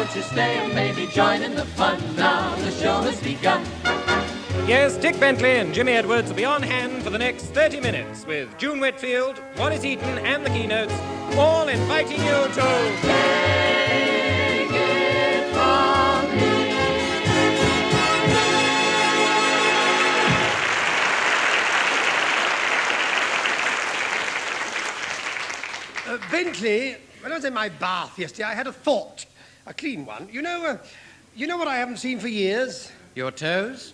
won't you stay and maybe join in the fun? Now the show has begun. Yes, Dick Bentley and Jimmy Edwards will be on hand for the next 30 minutes with June Whitfield, Wallas Eaton and the keynotes, all inviting you to... Take it from me. Bentley, when I was in my bath yesterday, I had a thought. A clean one. You know what I haven't seen for years? Your toes?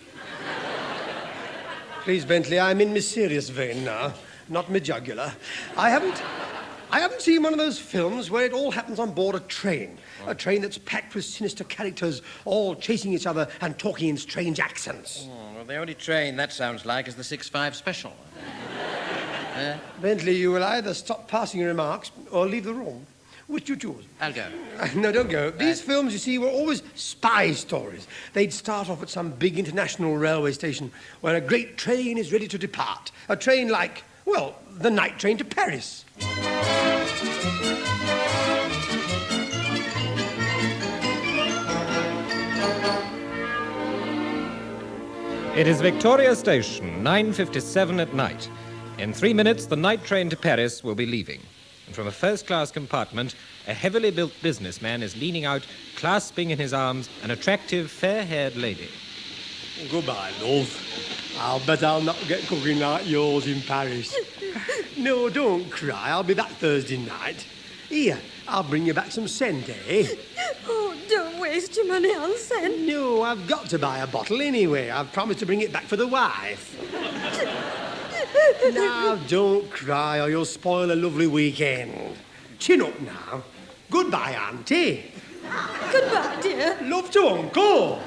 Please, Bentley, I'm in my serious vein now, not my jugular. I haven't seen one of those films where it all happens on board a train. Oh. A train that's packed with sinister characters, all chasing each other and talking in strange accents. Oh, well, the only train that sounds like is the 6-5 special. Bentley, you will either stop passing your remarks or leave the room. Which you choose? I'll go. No, don't go. These films, you see, were always spy stories. They'd start off at some big international railway station where a great train is ready to depart. A train like, well, the night train to Paris. It is Victoria Station, 9:57 at night. In 3 minutes, the night train to Paris will be leaving. And from a first-class compartment, a heavily built businessman is leaning out, clasping in his arms an attractive, fair-haired lady. Goodbye, love. I'll bet I'll not get cooking like yours in Paris. No, don't cry. I'll be back Thursday night. Here, I'll bring you back some scent, eh? Oh, don't waste your money on scent. No, I've got to buy a bottle anyway. I've promised to bring it back for the wife. Now, don't cry or you'll spoil a lovely weekend. Chin up now. Goodbye, Auntie. Goodbye, dear. Love to Uncle.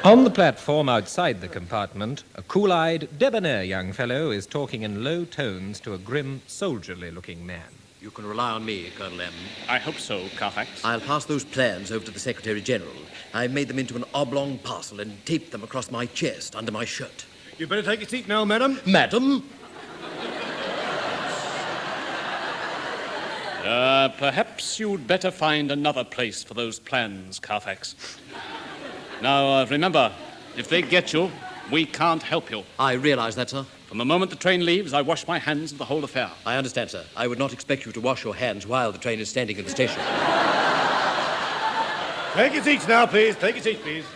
On the platform outside the compartment, a cool-eyed, debonair young fellow is talking in low tones to a grim, soldierly-looking man. You can rely on me, Colonel M. I hope so, Carfax. I'll pass those plans over to the Secretary-General. I've made them into an oblong parcel and taped them across my chest under my shirt. You better take a seat now, madam. Madam? Perhaps you'd better find another place for those plans, Carfax. Now, remember, if they get you, we can't help you. I realize that, sir. From the moment the train leaves, I wash my hands of the whole affair. I understand, sir. I would not expect you to wash your hands while the train is standing at the station. Take your seats now, please. Take your seats, please.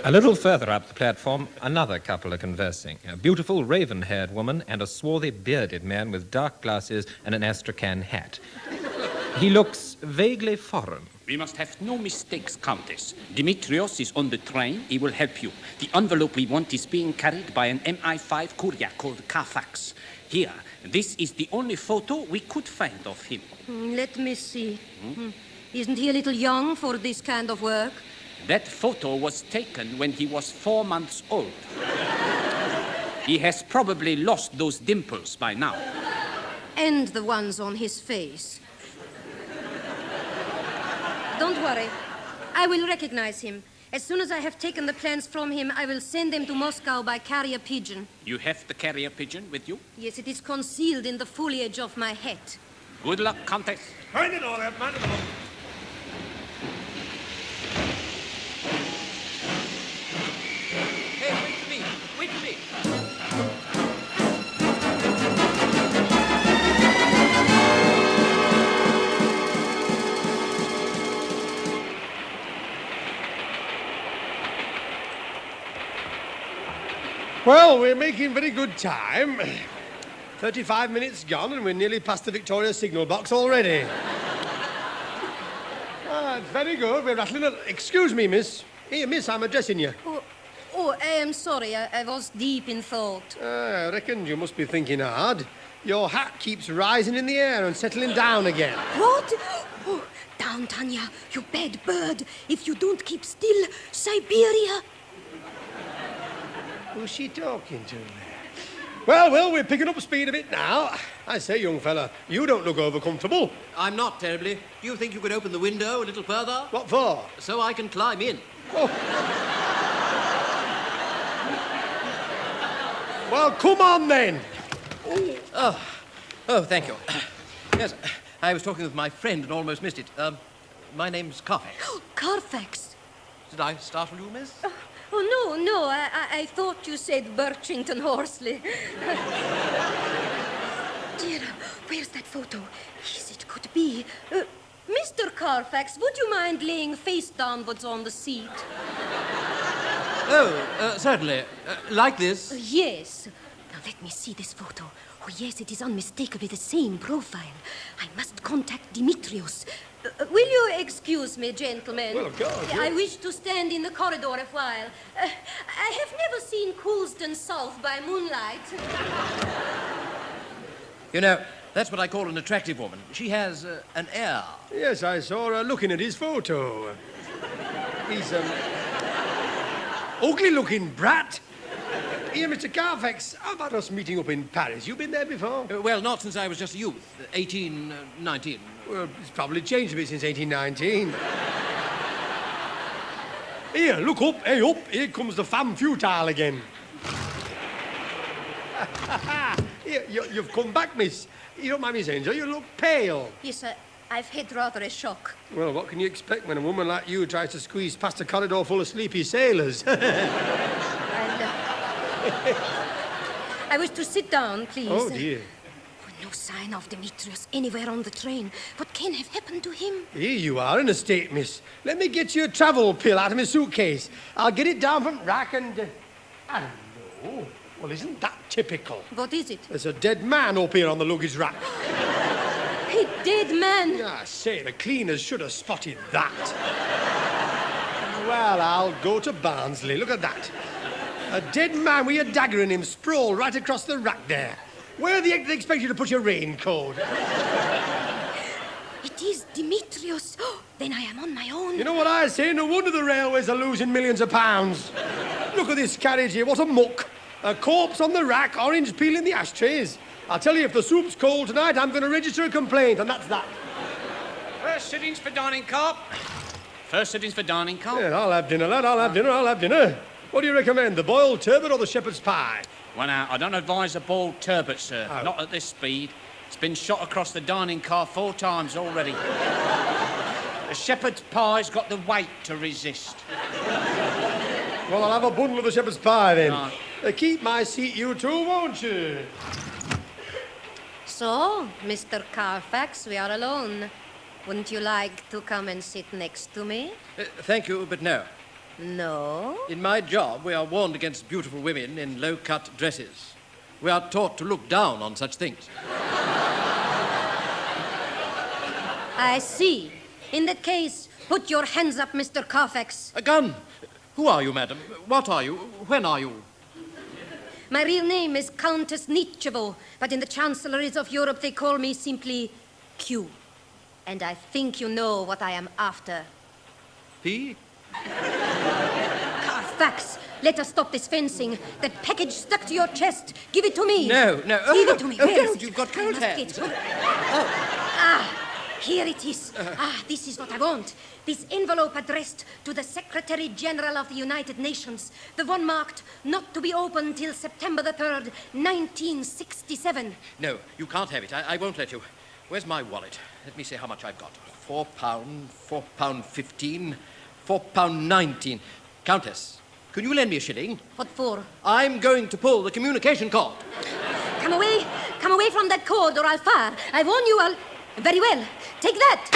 A little further up the platform, another couple are conversing. A beautiful raven-haired woman and a swarthy, bearded man with dark glasses and an astrakhan hat. He looks vaguely foreign. We must have no mistakes, Countess. Dimitrios is on the train. He will help you. The envelope we want is being carried by an MI5 courier called Carfax. Here, this is the only photo we could find of him. Let me see. Isn't he a little young for this kind of work? That photo was taken when he was 4 months old. He has probably lost those dimples by now. And the ones on his face. Don't worry. I will recognize him. As soon as I have taken the plans from him, I will send them to Moscow by carrier pigeon. You have the carrier pigeon with you? Yes, it is concealed in the foliage of my hat. Good luck, Countess. Find it all out, man. Hey, wait for me. Wait for me. Well, we're making very good time. 35 minutes gone and we're nearly past the Victoria signal box already. Very good. We're rattling up. Excuse me, miss. Here, miss, I'm addressing you. Oh, I am sorry. I was deep in thought. I reckon you must be thinking hard. Your hat keeps rising in the air and settling down again. What? Oh, down, Tanya, you bad bird. If you don't keep still, Siberia. Who's she talking to there? Well, we're picking up speed a bit now. I say, young fella, you don't look over-comfortable. I'm not terribly. Do you think you could open the window a little further? What for? So I can climb in. Oh. Well, come on, then. Oh, thank you. Yes, I was talking with my friend and almost missed it. My name's Carfax. Carfax. Did I startle you, miss? Oh, no. I thought you said Birchington Horsley. Dear, where's that photo? Yes, it could be. Mr. Carfax, would you mind laying face downwards on the seat? Oh, certainly. Like this? Yes. Now, let me see this photo. Oh, yes, it is unmistakably the same profile. I must contact Dimitrios. Will you excuse me, gentlemen? Well, of course, I yes. wish to stand in the corridor a while. I have never seen Coulsdon South by moonlight. You know, that's what I call an attractive woman. She has an air. Yes, I saw her looking at his photo. He's ugly-looking brat. Here, Mr. Carfax, how about us meeting up in Paris? You been there before? Well, not since I was just a youth. 18, 19. Well, it's probably changed a bit since 1819. Here, look up, hey up. Here comes the femme futile again. Here, you've come back, miss. You don't mind me saying so, you look pale. Yes, sir. I've had rather a shock. Well, what can you expect when a woman like you tries to squeeze past a corridor full of sleepy sailors? I wish to sit down, please. Oh, dear. No sign of Dimitrios anywhere on the train. What can have happened to him? Here you are in a state, miss. Let me get you a travel pill out of my suitcase. I'll get it down from rack and... I don't know. Well, isn't that typical? What is it? There's a dead man up here on the luggage rack. A dead man. I say, the cleaners should have spotted that. Well, I'll go to Barnsley. Look at that. A dead man with a dagger in him sprawled right across the rack there. Where do they expect you to put your raincoat? It is Dimitrios. Oh, then I am on my own. You know what I say? No wonder the railways are losing millions of pounds. Look at this carriage here. What a muck. A corpse on the rack, orange peel in the ashtrays. I'll tell you, if the soup's cold tonight, I'm going to register a complaint, and that's that. First sittings for dining car. First sittings for dining car. Yeah, I'll have dinner, lad. I'll have dinner. What do you recommend, the boiled turbot or the shepherd's pie? Well, now, I don't advise a boiled turbot, sir. Oh. Not at this speed. It's been shot across the dining car 4 times already. The shepherd's pie's got the weight to resist. Well, I'll have a bundle of the shepherd's pie, then. Right. Keep my seat, you two, won't you? So, Mr. Carfax, we are alone. Wouldn't you like to come and sit next to me? Thank you, but no. No? In my job, we are warned against beautiful women in low-cut dresses. We are taught to look down on such things. I see. In that case, put your hands up, Mr. Carfax. A gun! Who are you, madam? What are you? When are you? My real name is Countess Nietzschevo, but in the chancelleries of Europe they call me simply Q. And I think you know what I am after. P? Carfax, let us stop this fencing. That package stuck to your chest. Give it to me. No. Give it to me. Oh, Where don't. is it? You've got I cold must hands. get it. Ah, here it is. This is what I want. This envelope addressed to the Secretary General of the United Nations. The one marked not to be opened till September the 3rd, 1967. No, you can't have it. I won't let you. Where's my wallet? Let me see how much I've got. £4, £4.15, £4.19. Countess, can you lend me a shilling? What for? I'm going to pull the communication cord. Come away from that cord or I'll fire. I warn you, I'll... Very well, take that.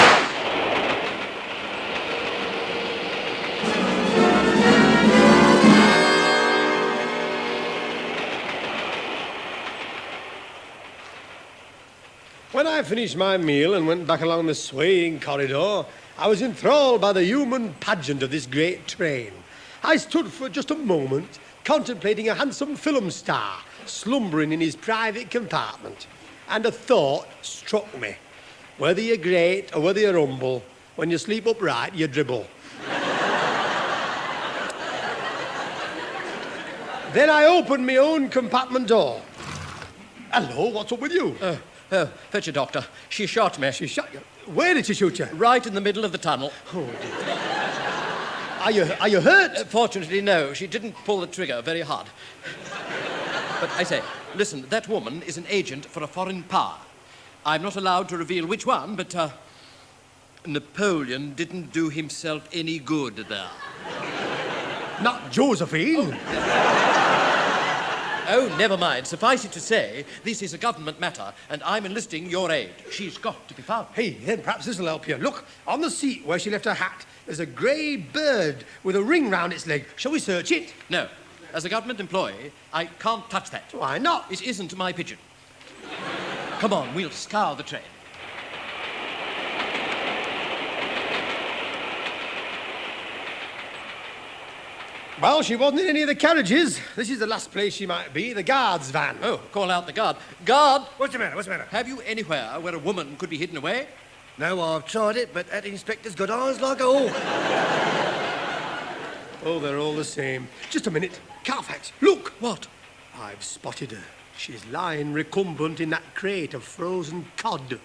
When I finished my meal and went back along the swaying corridor, I was enthralled by the human pageant of this great train. I stood for just a moment, contemplating a handsome film star slumbering in his private compartment, and a thought struck me. Whether you're great or whether you're humble, when you sleep upright, you dribble. Then I opened my own compartment door. Hello, what's up with you? Fetch a doctor. She shot me. She shot you. Where did she shoot you? Right in the middle of the tunnel. Oh, dear. Are you hurt? Fortunately, no. She didn't pull the trigger very hard. But I say, listen, that woman is an agent for a foreign power. I'm not allowed to reveal which one, but Napoleon didn't do himself any good there. Not Josephine. Oh, never mind. Suffice it to say, this is a government matter, and I'm enlisting your aid. She's got to be found. Hey, then perhaps this'll help you. Look, on the seat where she left her hat, there's a grey bird with a ring round its leg. Shall we search it? No. As a government employee, I can't touch that. Why not? It isn't my pigeon. Come on, we'll scour the train. Well, she wasn't in any of the carriages. This is the last place she might be, the guard's van. Oh, call out the guard. Guard! What's the matter? What's the matter? Have you anywhere where a woman could be hidden away? No, I've tried it, but that inspector's got eyes like a hawk. Oh, they're all the same. Just a minute. Carfax, look! What? I've spotted her. She's lying recumbent in that crate of frozen cod.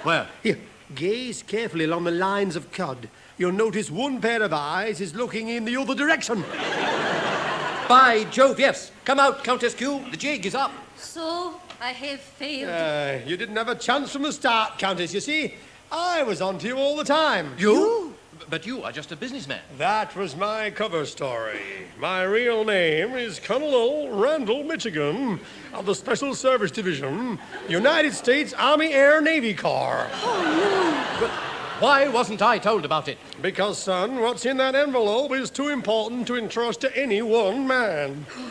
Where? Here, gaze carefully along the lines of cod. You'll notice one pair of eyes is looking in the other direction. By Jove, yes. Come out, Countess Q. The jig is up. So, I have failed. You didn't have a chance from the start, Countess, you see. I was on to you all the time. You? But you are just a businessman. That was my cover story. My real name is Colonel Randall Michigan of the Special Service Division, United States Army Air Navy Corps. Oh, But why wasn't I told about it? Because, son, what's in that envelope is too important to entrust to any one man. no.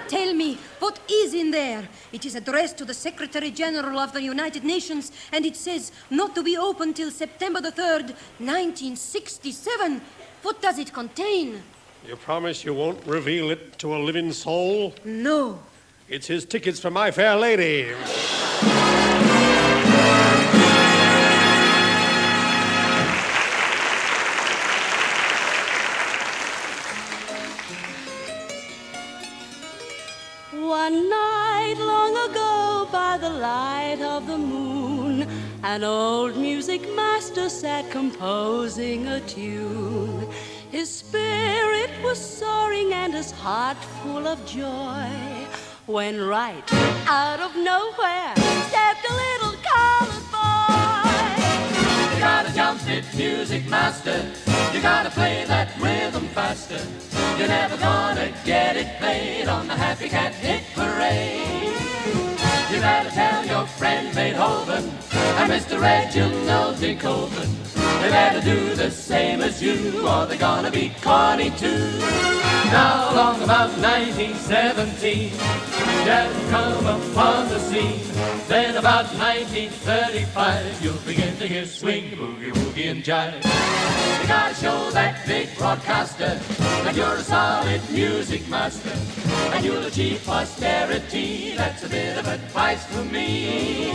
Tell me, what is in there? It is addressed to the Secretary General of the United Nations, and it says not to be opened till September the 3rd, 1967. What does it contain? You promise you won't reveal it to a living soul? No. It's his tickets for My Fair Lady. One night long ago, by the light of the moon, an old music master sat composing a tune. His spirit was soaring and his heart full of joy, when right out of nowhere stepped a little colored boy. You gotta jump it, music master. You gotta play that rhythm faster. You're never gonna get it played on the Happy Cat Hit Parade. You better tell your friend Beethoven and Mr. Reginald Beethoven. They better do the same as you, or they're gonna be corny too. Now along about 1917, Jazz come upon the scene. Then about 1935, you'll begin to hear swing, boogie, woogie, and jive. You gotta show that big broadcaster that you're a solid music master, and you'll achieve posterity. That's a bit of advice from me.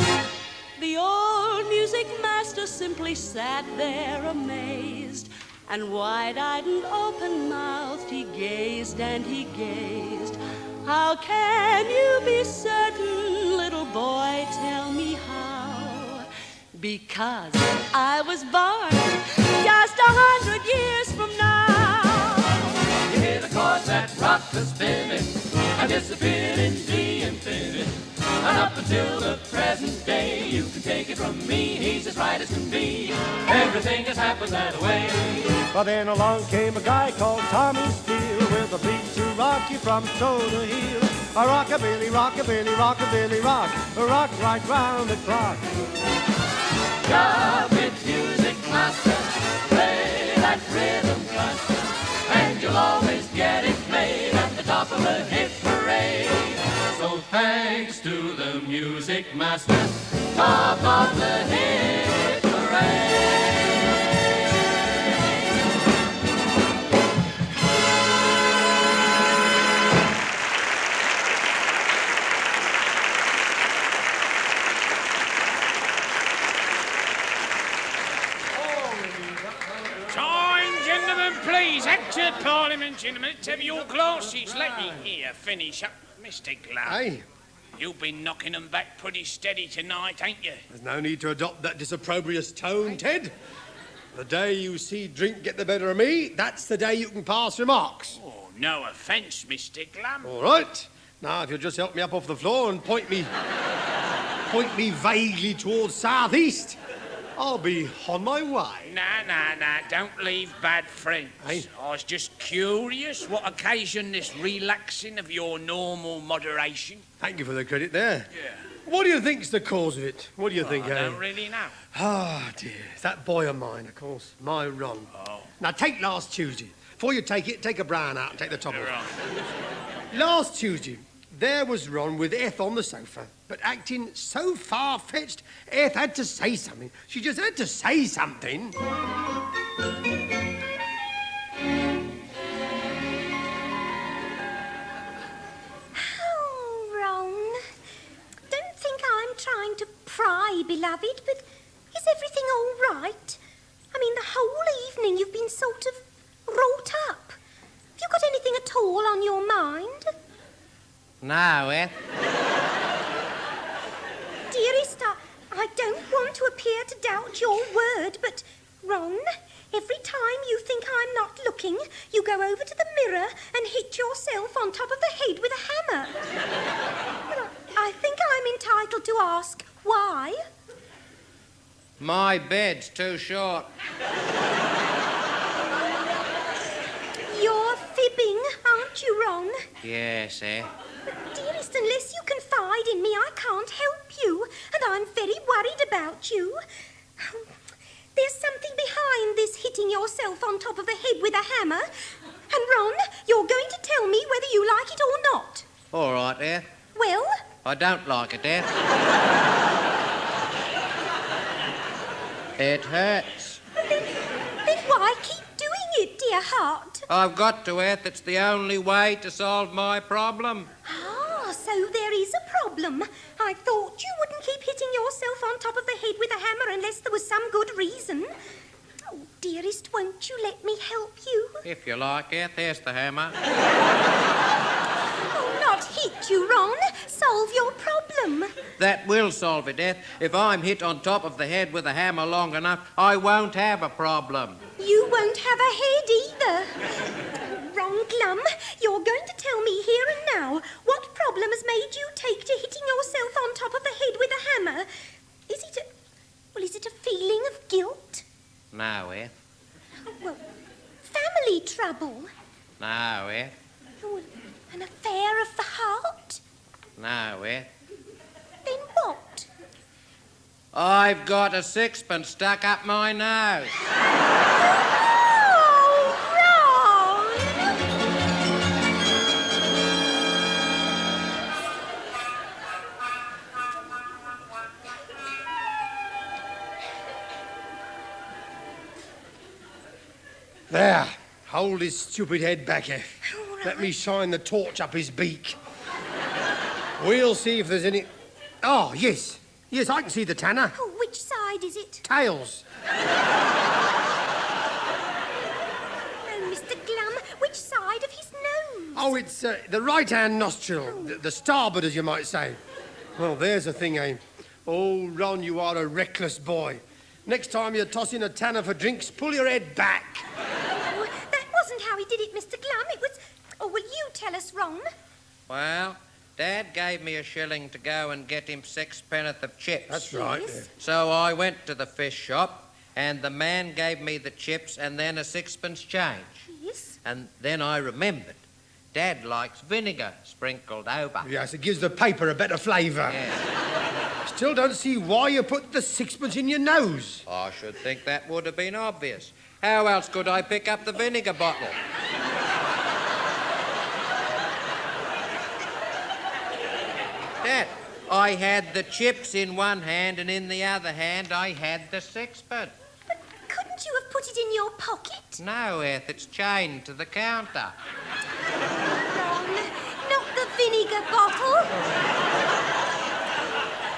The old music master simply sat there amazed, and wide-eyed and open-mouthed he gazed and he gazed. How can you be certain, little boy, tell me how? Because I was born just 100 years from now. You hear the chords that rock the spinet and disappeared in the infinite. And up until the present day, you can take it from me, he's as right as can be. Everything has happened that way. But then along came a guy called Tommy Steele with a beat to rock you from toe to heel. A rockabilly, rockabilly, rockabilly, rock, a rock right round the clock. Job with music master, play that rhythm faster, and you'll always get it played at the top of a hit parade. So thanks to the music master, top of the hit parade. Please, Act of Parliament, gentlemen. Let's have your glasses. Let me here finish up. Mr. Glum. Aye. You've been knocking them back pretty steady tonight, ain't you? There's no need to adopt that disopprobrious tone, Ted. The day you see drink get the better of me, that's the day you can pass remarks. Oh, no offence, Mr. Glum. All right. Now, if you'll just help me up off the floor and point me vaguely towards southeast. I'll be on my way. Nah, don't leave bad friends. Hey? I was just curious what occasioned this relaxing of your normal moderation. Thank you for the credit there. Yeah. What do you think's the cause of it? What do you think, I eh? don't really know. Ah, dear. It's that boy of mine, of course. My Ron. Oh. Now, take last Tuesday. Before you take it, take a brown out and take the top You're off. right. Last Tuesday, there was Ron with Eth on the sofa, but acting so far-fetched, Eth had to say something. She just had to say something. Oh, Ron. Don't think I'm trying to pry, beloved, but is everything all right? I mean, the whole evening you've been sort of wrought up. Have you got anything at all on your mind? No, Dearest, I don't want to appear to doubt your word, but, Ron, every time you think I'm not looking, you go over to the mirror and hit yourself on top of the head with a hammer. Well, I think I'm entitled to ask why. My bed's too short. You're fibbing, aren't you, Ron? Yes, But, dearest, unless you confide in me, I can't help you, and I'm very worried about you. There's something behind this hitting yourself on top of the head with a hammer. And, Ron, you're going to tell me whether you like it or not. All right, Well? I don't like it, It hurts. Then why keep doing it, dear heart? I've got to, It's the only way to solve my problem. Ah, so there is a problem. I thought you wouldn't keep hitting yourself on top of the head with a hammer unless there was some good reason. Oh, dearest, won't you let me help you? If you like, there's the hammer. Oh, not hit you, Ron. Solve your problem. That will solve it, If I'm hit on top of the head with a hammer long enough, I won't have a problem. You won't have a head either. Ron Glum, you're going to tell me here and now what problem has made you take to hitting yourself on top of the head with a hammer. Is it a feeling of guilt? No, Well, family trouble? No, Oh, an affair of the heart? No, Then what? I've got a sixpence stuck up my nose. Oh, Ron! There. Hold his stupid head back, Eth. All right. Let me shine the torch up his beak. We'll see if there's any... Oh, yes. Yes, I can see the tanner. Oh, which side is it? Tails. Oh, Mr. Glum, which side of his nose? Oh, it's the right-hand nostril. The starboard, as you might say. Well, there's the thing, eh? Oh, Ron, you are a reckless boy. Next time you're tossing a tanner for drinks, pull your head back. Oh, that wasn't how he did it, Mr. Glum. It was... Oh, will you tell us, Ron? Well, Dad gave me a shilling to go and get him sixpenn'orth of chips. That's right. Yes. So I went to the fish shop, and the man gave me the chips and then a sixpence change. Yes. And then I remembered. Dad likes vinegar sprinkled over. Yes, it gives the paper a better flavour. Yes. Still don't see why you put the sixpence in your nose. I should think that would have been obvious. How else could I pick up the vinegar bottle? Dad, I had the chips in one hand and in the other hand I had the sixpence. But couldn't you have put it in your pocket? No, Eth, it's chained to the counter. Ron, not the vinegar bottle.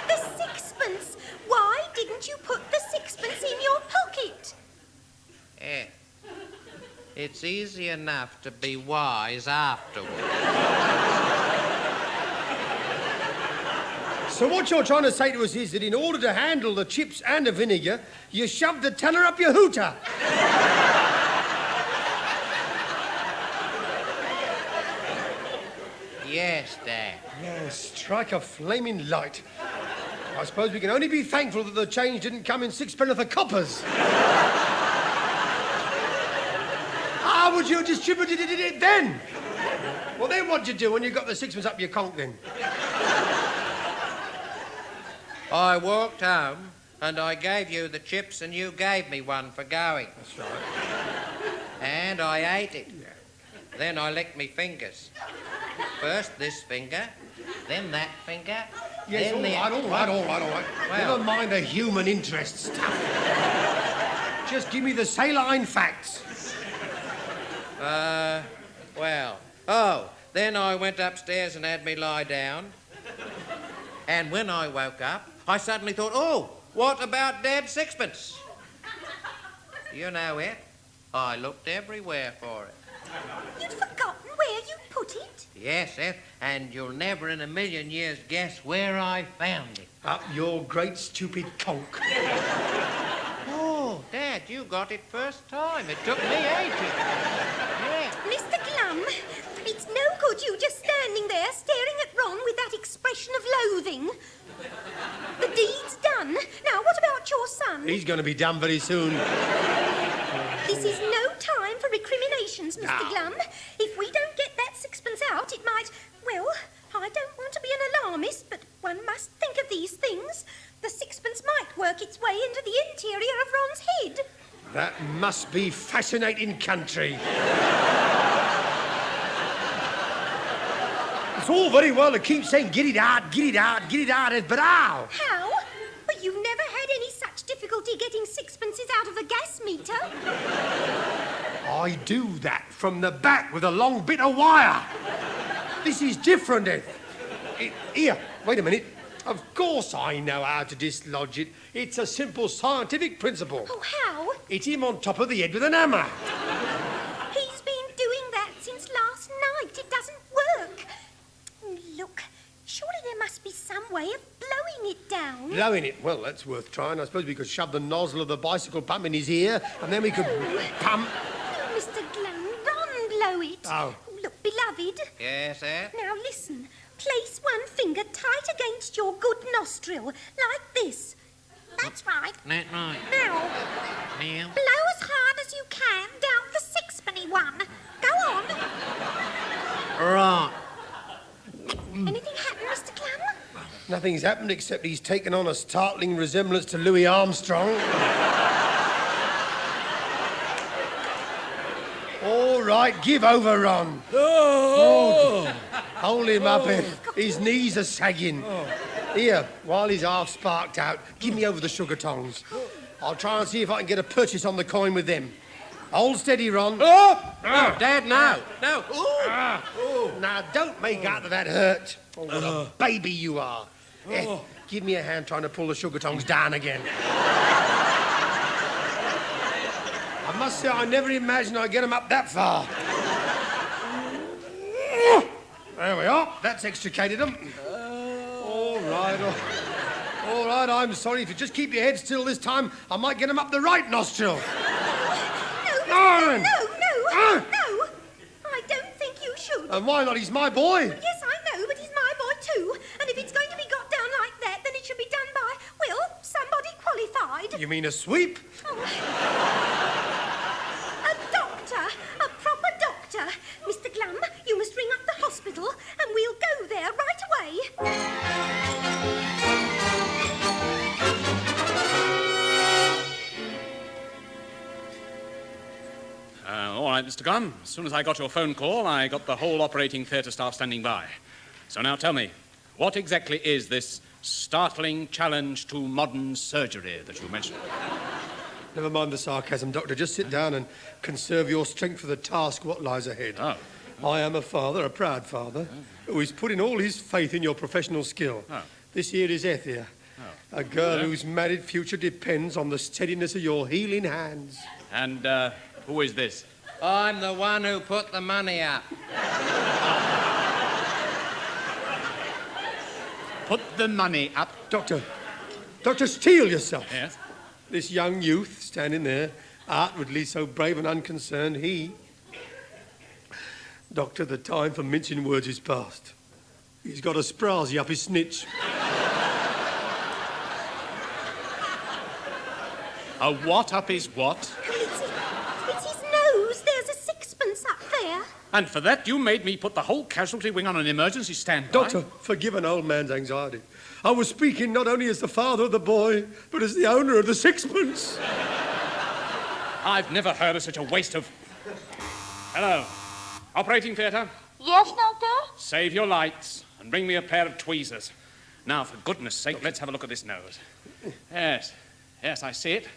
The sixpence. Why didn't you put the sixpence in your pocket? Eth, it's easy enough to be wise afterwards. So what you're trying to say to us is that in order to handle the chips and the vinegar, you shoved the tanner up your hooter. Yes, Dad. Yes, strike a flaming light. I suppose we can only be thankful that the change didn't come in sixpenn'orth of coppers. How would you have distributed it then? Well, then what'd you do when you got the sixpence up your conk then? I walked home and I gave you the chips and you gave me one for going. That's right. And I ate it. Yeah. Then I licked me fingers. First this finger, then that finger, Yes, then all right. Well- Never mind the human interest stuff. Just give me the saline facts. Then I went upstairs and had me lie down. And when I woke up, I suddenly thought, oh, what about Dad's sixpence? You know it. I looked everywhere for it. You'd forgotten where you put it? Yes, Eth, and you'll never in a million years guess where I found it. Up your great stupid conk. Oh, Dad, you got it first time. It took me ages. Yeah. Mr. Glum, it's no good you just standing there staring at Ron with that expression of loathing. The deed's done. Now, what about your son? He's going to be done very soon. This is no time for recriminations, Mr. No. Glum. If we don't get that sixpence out, it might... Well, I don't want to be an alarmist, but one must think of these things. The sixpence might work its way into the interior of Ron's head. That must be fascinating country. It's all very well to keep saying, get it out, but how? How? Well, you've never had any such difficulty getting sixpences out of the gas meter. I do that from the back with a long bit of wire. This is different, Ed. Here, wait a minute. Of course I know how to dislodge it. It's a simple scientific principle. Oh, how? Hit him on top of the head with an hammer. He's been doing that since last night. It doesn't work. Look, surely there must be some way of blowing it down. Blowing it? Well, that's worth trying. I suppose we could shove the nozzle of the bicycle pump in his ear, and then we could pump... No, Mr. Glum, Ron blow it. Oh. Look, beloved. Yes, Ed? Now listen. Place one finger tight against your good nostril, like this. That's right. That's right. Now, Now? blow as hard as you can down the sixpenny one. Go on. Right. Anything happen, Mr. Glum? Nothing's happened except he's taken on a startling resemblance to Louis Armstrong. All right, give over, Ron. Oh. Hold him up, Ed. His knees are sagging. Here, while he's half sparked out, give me over the sugar tongs. I'll try and see if I can get a purchase on the coin with them. Hold steady, Ron. Oh, Dad, no. No. Now, don't make out that hurt. Oh, what a baby you are. Give me a hand trying to pull the sugar tongs down again. I must say, I never imagined I'd get them up that far. There we are. That's extricated them. All right. All right, I'm sorry. If you just keep your head still this time, I might get them up the right nostril. No. I don't think you should. And why not? He's my boy. Yes, I know, but he's my boy too. And if it's going to be got down like that, then it should be done by, well, somebody qualified. You mean a sweep? A doctor, a proper doctor. Mr. Glum, you must ring up the hospital and we'll go there right away. All right, Mr. Glum. As soon as I got your phone call, I got the whole operating theatre staff standing by. So now tell me, what exactly is this startling challenge to modern surgery that you mentioned? Never mind the sarcasm, Doctor. Just sit down and conserve your strength for the task what lies ahead. Oh. I am a father, a proud father, who is putting all his faith in your professional skill. Oh. This here is Ethia, a girl whose married future depends on the steadiness of your healing hands. And who is this? I'm the one who put the money up. Put the money up. Doctor, steel yourself. Yes? This young youth standing there, outwardly so brave and unconcerned, Doctor, the time for mincing words is past. He's got a sprazy up his snitch. A what up his what? It's his nose. There's a sixpence up there. And for that, you made me put the whole casualty wing on an emergency standby? Doctor, forgive an old man's anxiety. I was speaking not only as the father of the boy, but as the owner of the sixpence. I've never heard of such a waste of... Hello. Operating theatre? Yes, Doctor? Save your lights and bring me a pair of tweezers. Now, for goodness sake, let's have a look at this nose. Yes, I see it.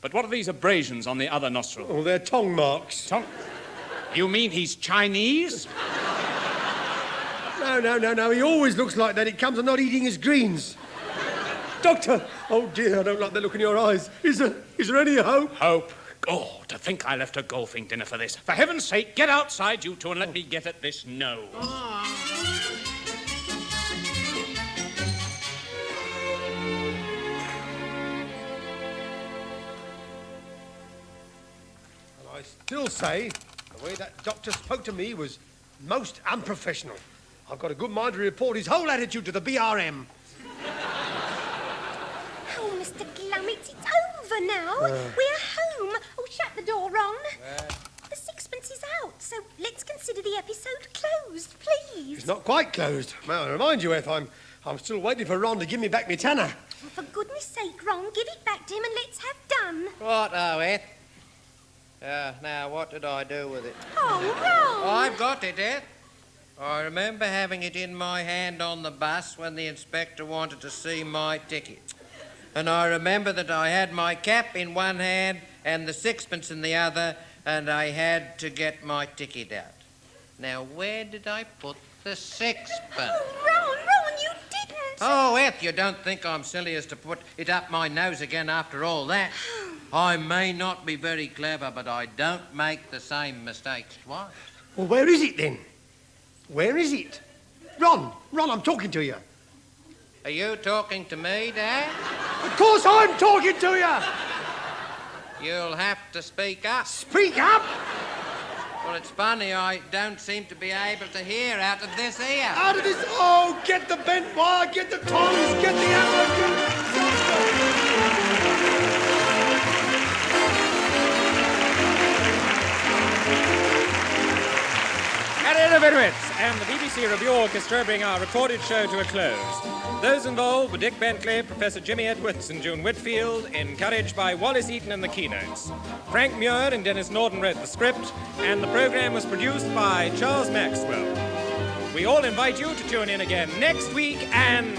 But what are these abrasions on the other nostril? Oh, they're tongue marks. Tongue? You mean he's Chinese? No. He always looks like that. It comes of not eating his greens. Doctor! Oh, dear, I don't like the look in your eyes. Is there any hope? Hope? Oh, to think I left a golfing dinner for this. For heaven's sake, get outside, you two, and let me get at this nose. And I still say the way that doctor spoke to me was most unprofessional. I've got a good mind to report his whole attitude to the BRM. Oh, Mr. Glum, it's over now. We're home. Oh, shut the door, Ron. The sixpence is out, so let's consider the episode closed, please. It's not quite closed. May I remind you, Eth, I'm still waiting for Ron to give me back my tanner. Well, for goodness sake, Ron, give it back to him and let's have done. Righto, Eth. Now, what did I do with it? Oh, Ron! I've got it, Eth. I remember having it in my hand on the bus when the inspector wanted to see my ticket. And I remember that I had my cap in one hand and the sixpence in the other, and I had to get my ticket out. Now, where did I put the sixpence? Oh, Ron, you didn't! Oh, Eth, you don't think I'm silly as to put it up my nose again after all that? I may not be very clever, but I don't make the same mistakes twice. Well, where is it, then? Where is it? Ron, I'm talking to you. Are you talking to me, Dad? Of course I'm talking to you! You'll have to speak up. Speak up! Well, it's funny, I don't seem to be able to hear out of this ear. Out of this... Oh, get the bent wire, get the tongs, get the ammo, get At 11 minutes, and the BBC Review Orchestra bring our recorded show to a close. Those involved were Dick Bentley, Professor Jimmy Edwards and June Whitfield, encouraged by Wallas Eaton and the keynotes. Frank Muir and Denis Norden wrote the script, and the programme was produced by Charles Maxwell. We all invite you to tune in again next week and...